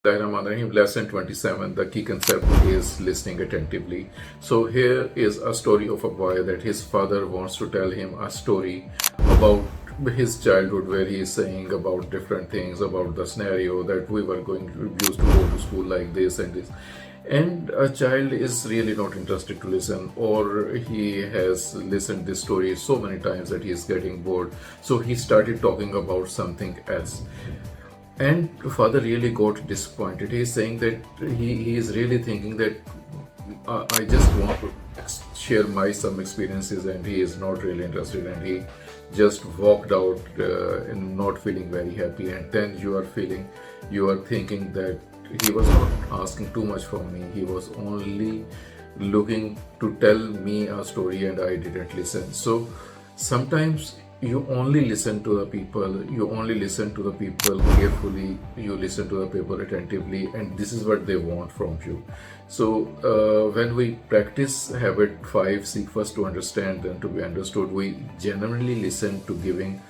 Bismillahirrahmanirrahim. Lesson 27. The key concept is listening attentively. So here is a story of a boy that his father wants to tell him a story about his childhood, where he is saying about different things, about the scenario that we were used to go to school like this and this. And a child is really not interested to listen, or he has listened this story so many times that he is getting bored. So he started talking about something else. And father really got disappointed. He's saying that he is really thinking that I just want to share my some experiences, and he is not really interested, and he just walked out and not feeling very happy. And then you are thinking that he was not asking too much from me. He was only looking to tell me a story, and I didn't listen. So sometimes you only listen to the people, carefully, you listen to the people attentively, and this is what they want from you. So when we practice habit 5, seek first to understand, then to be understood, we genuinely listen to giving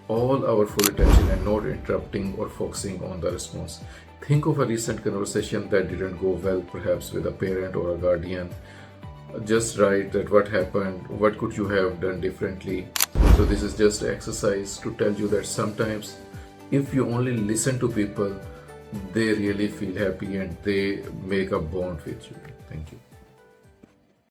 all our full attention and not interrupting or focusing on the response. Think of a recent conversation that didn't go well, perhaps with a parent or a guardian. Just write that what happened, what could you have done differently. So this is just an exercise to tell you that sometimes if you only listen to people, they really feel happy and they make a bond with you. Thank you.